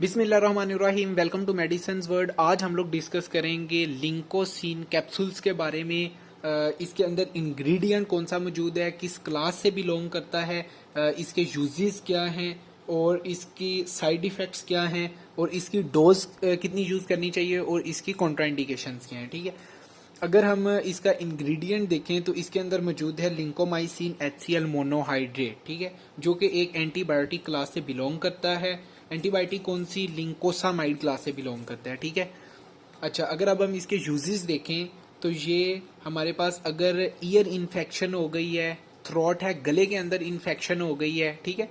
बिस्मिल्लाहिर्रहमानिर्रहीम। Welcome to medicine world. आज हम लोग डिस्कस करेंगे लिंकोसिन कैप्सूल्स के बारे में। इसके अंदर इंग्रेडिएंट कौन सा मौजूद है, किस क्लास से बिलोंग करता है, इसके यूजेस क्या हैं और इसकी साइड इफ़ेक्ट्स क्या हैं और इसकी डोज कितनी यूज़ करनी चाहिए और इसकी कॉन्ट्राइंडिकेशंस क्या हैं। ठीक है, अगर हम इसका इंग्रेडिएंट देखें तो इसके अंदर मौजूद है लिंकोमाइसिन HCl मोनोहाइड्रेट। ठीक है, जो कि एक एंटीबायोटिक क्लास से बिलोंग करता है। एंटीबायोटिक कौन सी? लिंकोसामाइड क्लास से बिलोंग करता है। ठीक है, अच्छा, अगर अब हम इसके यूजेस देखें तो ये हमारे पास अगर ईयर इन्फेक्शन हो गई है, थ्रोट है, गले के अंदर इन्फेक्शन हो गई है, ठीक है,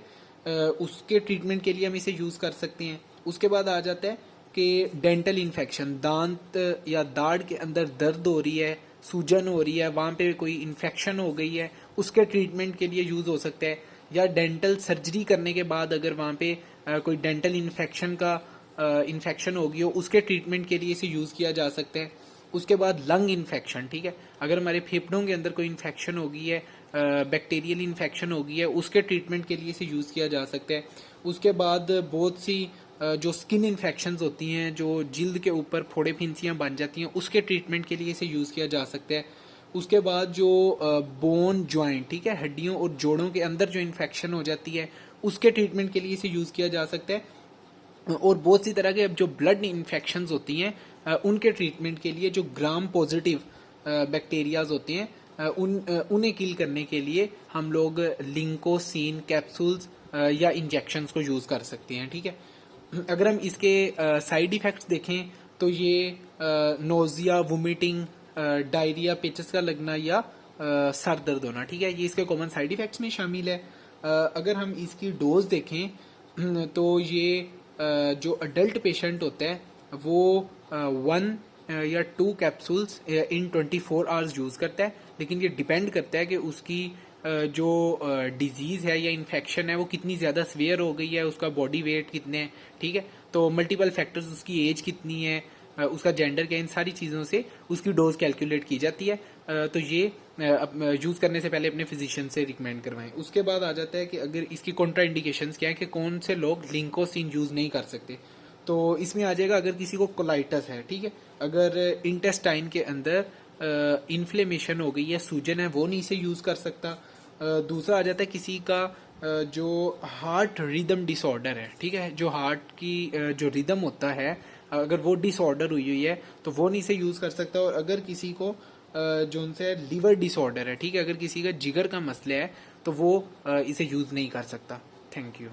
उसके ट्रीटमेंट के लिए हम इसे यूज़ कर सकते हैं। उसके बाद आ जाता है कि डेंटल इन्फेक्शन, दांत या दाढ़ के अंदर दर्द हो रही है, सूजन हो रही है, वहाँ पे कोई इन्फेक्शन हो गई है, उसके ट्रीटमेंट के लिए यूज़ हो सकता है। या डेंटल सर्जरी करने के बाद अगर वहाँ पे कोई डेंटल इन्फेक्शन का इन्फेक्शन हो गई हो, उसके ट्रीटमेंट के लिए इसे यूज़ किया जा सकता है। उसके बाद लंग इन्फेक्शन, ठीक है, अगर हमारे फेफड़ों के अंदर कोई इन्फेक्शन हो गई है, बैक्टीरियल इन्फेक्शन हो गई है, उसके ट्रीटमेंट के लिए इसे यूज़ किया जा सकता है। उसके बाद बहुत सी जो स्किन इन्फेक्शंस होती हैं, जो जिल्द के ऊपर फोड़े फिंसियाँ बन जाती हैं, उसके ट्रीटमेंट के लिए इसे यूज़ किया जा सकता है। उसके बाद जो बोन जॉइंट, ठीक है, हड्डियों और जोड़ों के अंदर जो इन्फेक्शन हो जाती है, उसके ट्रीटमेंट के लिए इसे यूज़ किया जा सकता है। और बहुत सी तरह के अब जो ब्लड इन्फेक्शंस होती हैं, उनके ट्रीटमेंट के लिए जो ग्राम पॉजिटिव बैक्टीरियाज होते हैं, उन्हें किल करने के लिए हम लोग लिंकोसिन कैप्सूल्स या इंजेक्शंस को यूज़ कर सकते हैं। ठीक है, अगर हम इसके साइड इफ़ेक्ट्स देखें तो ये नोजिया, वोमिटिंग, डायरिया, पेचस का लगना या सर दर्द होना, ठीक है, ये इसके कॉमन साइड इफ़ेक्ट्स में शामिल है। अगर हम इसकी डोज देखें तो ये जो अडल्ट पेशेंट होता है वो 1 या 2 कैप्सूल्स इन 24 आवर्स यूज़ करता है, लेकिन ये डिपेंड करता है कि उसकी जो डिजीज़ है या इन्फेक्शन है वो कितनी ज़्यादा सीवियर हो गई है, उसका बॉडी वेट कितने है, ठीक है, तो मल्टीपल फैक्टर्स, उसकी एज कितनी है, उसका जेंडर क्या, इन सारी चीज़ों से उसकी डोज कैलकुलेट की जाती है। तो ये यूज़ करने से पहले अपने फिजिशियन से रिकमेंड करवाएं। उसके बाद आ जाता है कि अगर इसकी कॉन्ट्राइंडिकेशंस क्या है, कि कौन से लोग लिंकोसिन यूज़ नहीं कर सकते। तो इसमें आ जाएगा अगर किसी को कोलाइटस है, ठीक है, अगर इंटेस्टाइन के अंदर इन्फ्लेमेशन हो गई है, सूजन है, वो नहीं इसे यूज़ कर सकता। दूसरा आ जाता है किसी का जो हार्ट रिदम डिसऑर्डर है, ठीक है, जो हार्ट की जो रिदम होता है, अगर वो डिसऑर्डर हुई है तो वो नहीं इसे यूज़ कर सकता। और अगर किसी को जो उनसे लीवर डिसऑर्डर है, ठीक है, अगर किसी का जिगर का मसला है तो वो इसे यूज़ नहीं कर सकता। Thank you.